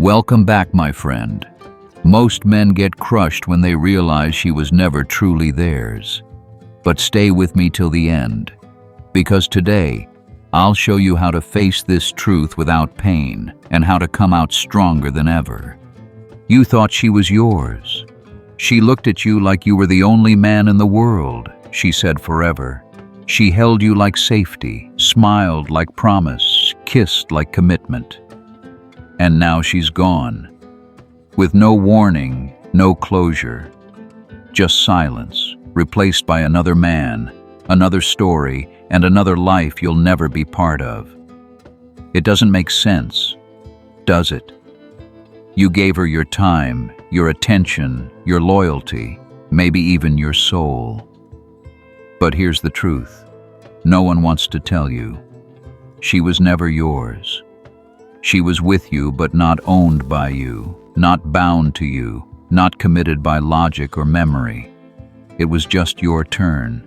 Welcome back, my friend. Most men get crushed when they realize she was never truly theirs. But stay with me till the end, because today, I'll show you how to face this truth without pain and how to come out stronger than ever. You thought she was yours. She looked at you like you were the only man in the world, she said forever. She held you like safety, smiled like promise, kissed like commitment. And now she's gone. With no warning, no closure. Just silence, replaced by another man, another story, and another life you'll never be part of. It doesn't make sense, does it? You gave her your time, your attention, your loyalty, maybe even your soul. But here's the truth. No one wants to tell you. She was never yours. She was with you but not owned by you, not bound to you, not committed by logic or memory. It was just your turn.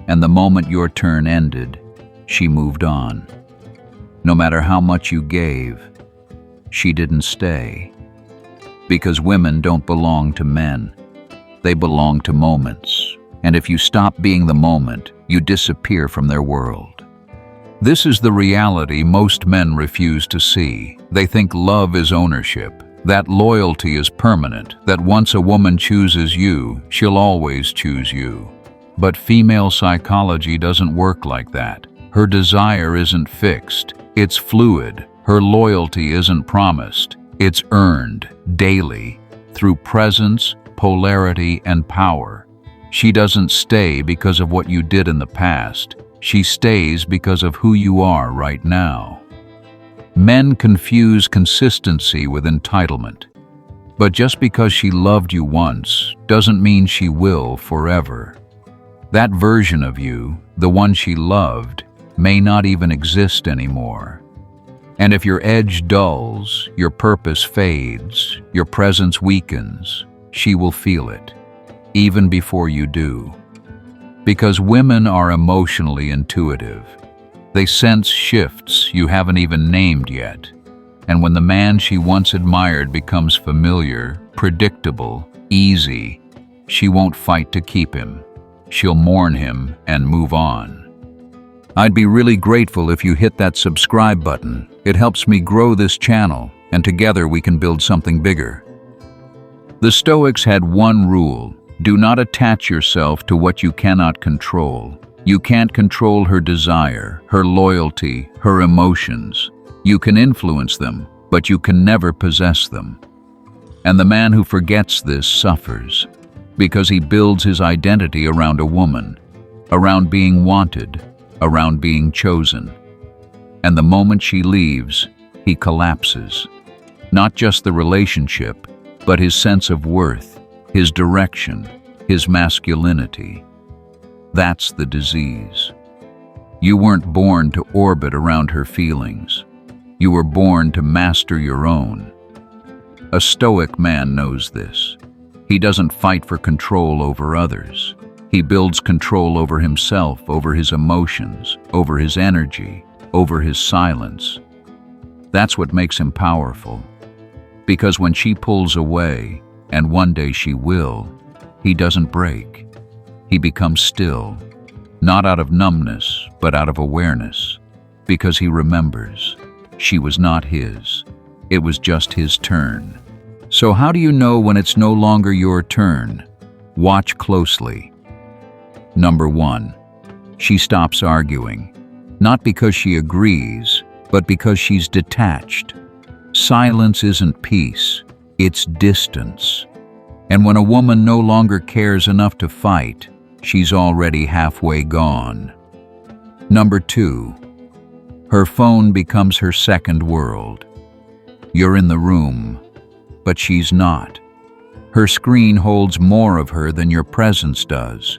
And the moment your turn ended, she moved on. No matter how much you gave, she didn't stay. Because women don't belong to men. They belong to moments. And if you stop being the moment, you disappear from their world. This is the reality most men refuse to see. They think love is ownership, that loyalty is permanent, that once a woman chooses you, she'll always choose you. But female psychology doesn't work like that. Her desire isn't fixed, it's fluid. Her loyalty isn't promised, it's earned, daily, through presence, polarity, and power. She doesn't stay because of what you did in the past. She stays because of who you are right now. Men confuse consistency with entitlement. But just because she loved you once doesn't mean she will forever. That version of you, the one she loved, may not even exist anymore. And if your edge dulls, your purpose fades, your presence weakens, she will feel it, even before you do. Because women are emotionally intuitive. They sense shifts you haven't even named yet. And when the man she once admired becomes familiar, predictable, easy, she won't fight to keep him. She'll mourn him and move on. I'd be really grateful if you hit that subscribe button. It helps me grow this channel, and together we can build something bigger. The Stoics had one rule. Do not attach yourself to what you cannot control. You can't control her desire, her loyalty, her emotions. You can influence them, but you can never possess them. And the man who forgets this suffers, because he builds his identity around a woman, around being wanted, around being chosen. And the moment she leaves, he collapses. Not just the relationship, but his sense of worth, his direction, his masculinity. That's the disease. You weren't born to orbit around her feelings. You were born to master your own. A Stoic man knows this. He doesn't fight for control over others. He builds control over himself, over his emotions, over his energy, over his silence. That's what makes him powerful. Because when she pulls away, and one day she will, he doesn't break. He becomes still, not out of numbness, but out of awareness, because he remembers. She was not his. It was just his turn. So how do you know when it's no longer your turn? Watch closely. Number 1, she stops arguing. Not because she agrees, but because she's detached. Silence isn't peace, it's distance. And when a woman no longer cares enough to fight, she's already halfway gone. Number 2, her phone becomes her second world. You're in the room, but she's not. Her screen holds more of her than your presence does.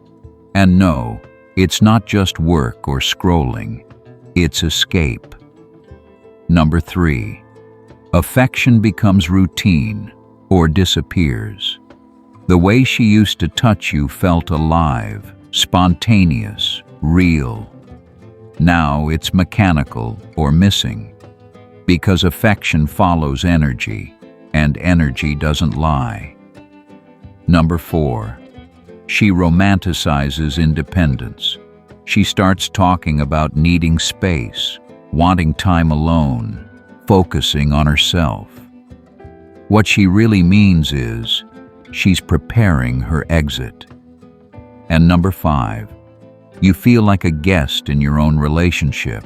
And no, it's not just work or scrolling, it's escape. Number 3, affection becomes routine or disappears. The way she used to touch you felt alive, spontaneous, real. Now it's mechanical or missing. Because affection follows energy, and energy doesn't lie. Number 4. She romanticizes independence. She starts talking about needing space, wanting time alone, focusing on herself. What she really means is, she's preparing her exit. And number 5. You feel like a guest in your own relationship.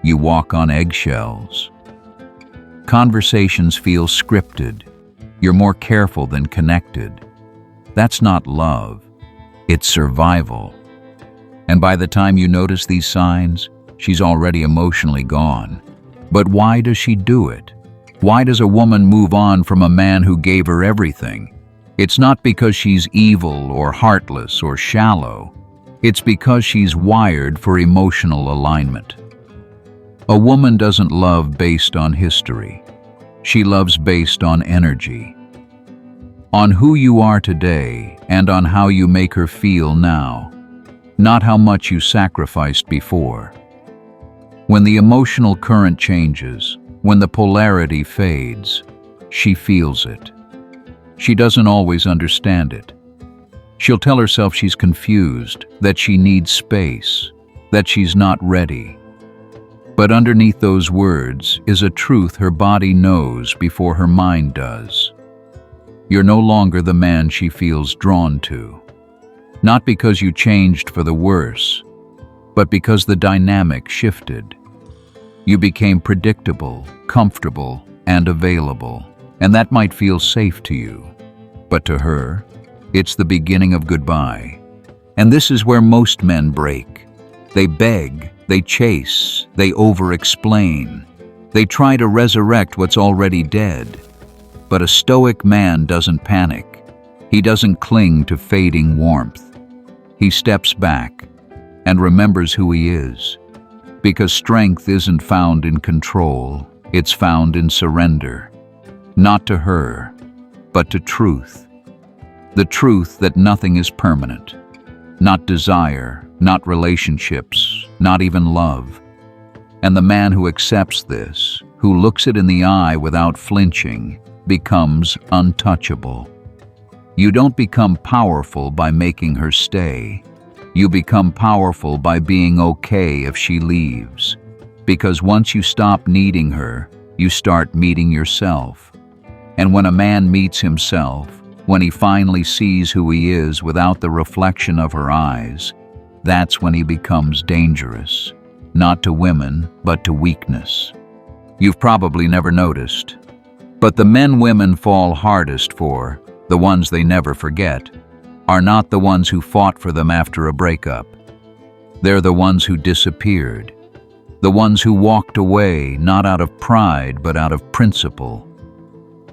You walk on eggshells. Conversations feel scripted. You're more careful than connected. That's not love. It's survival. And by the time you notice these signs, she's already emotionally gone. But why does she do it? Why does a woman move on from a man who gave her everything? It's not because she's evil or heartless or shallow. It's because she's wired for emotional alignment. A woman doesn't love based on history. She loves based on energy. On who you are today and on how you make her feel now, not how much you sacrificed before. When the emotional current changes, when the polarity fades, she feels it. She doesn't always understand it. She'll tell herself she's confused, that she needs space, that she's not ready. But underneath those words is a truth her body knows before her mind does. You're no longer the man she feels drawn to. Not because you changed for the worse, but because the dynamic shifted. You became predictable, comfortable, and available, and that might feel safe to you. But to her, it's the beginning of goodbye. And this is where most men break. They beg, they chase, they over-explain. They try to resurrect what's already dead. But a Stoic man doesn't panic. He doesn't cling to fading warmth. He steps back and remembers who he is. Because strength isn't found in control, it's found in surrender. Not to her, but to truth. The truth that nothing is permanent. Not desire, not relationships, not even love. And the man who accepts this, who looks it in the eye without flinching, becomes untouchable. You don't become powerful by making her stay. You become powerful by being okay if she leaves. Because once you stop needing her, you start meeting yourself. And when a man meets himself, when he finally sees who he is without the reflection of her eyes, that's when he becomes dangerous. Not to women, but to weakness. You've probably never noticed. But the men women fall hardest for, the ones they never forget, are not the ones who fought for them after a breakup. They're the ones who disappeared. The ones who walked away not out of pride but out of principle.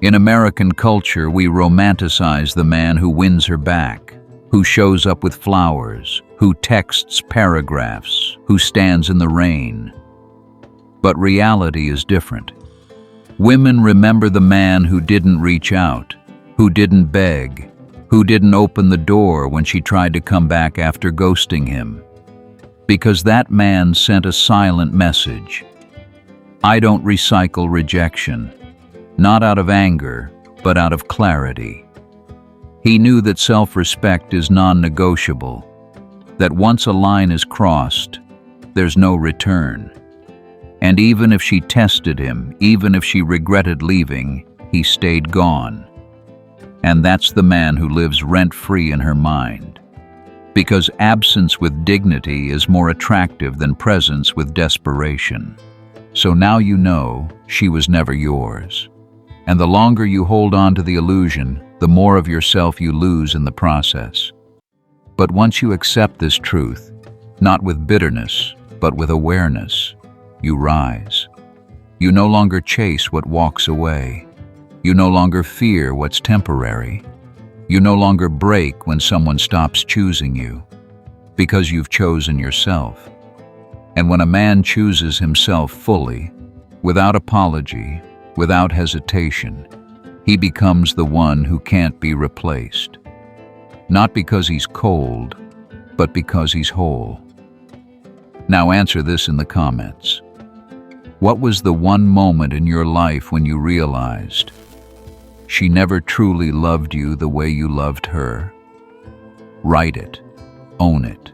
In American culture, we romanticize the man who wins her back, who shows up with flowers, who texts paragraphs, who stands in the rain. But reality is different. Women remember the man who didn't reach out, who didn't beg, who didn't open the door when she tried to come back after ghosting him. Because that man sent a silent message. I don't recycle rejection. Not out of anger, but out of clarity. He knew that self-respect is non-negotiable, that once a line is crossed, there's no return. And even if she tested him, even if she regretted leaving, he stayed gone. And that's the man who lives rent-free in her mind. Because absence with dignity is more attractive than presence with desperation. So now you know she was never yours. And the longer you hold on to the illusion, the more of yourself you lose in the process. But once you accept this truth, not with bitterness, but with awareness, you rise. You no longer chase what walks away. You no longer fear what's temporary. You no longer break when someone stops choosing you, because you've chosen yourself. And when a man chooses himself fully, without apology, without hesitation, he becomes the one who can't be replaced. Not because he's cold, but because he's whole. Now answer this in the comments. What was the one moment in your life when you realized she never truly loved you the way you loved her? Write it. Own it.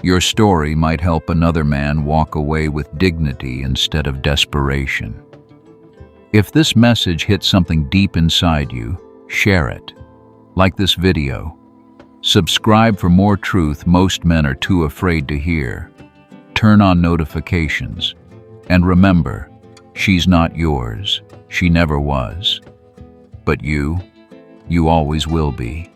Your story might help another man walk away with dignity instead of desperation. If this message hit something deep inside you, share it. Like this video. Subscribe for more truth most men are too afraid to hear. Turn on notifications. And remember, she's not yours. She never was. But you always will be.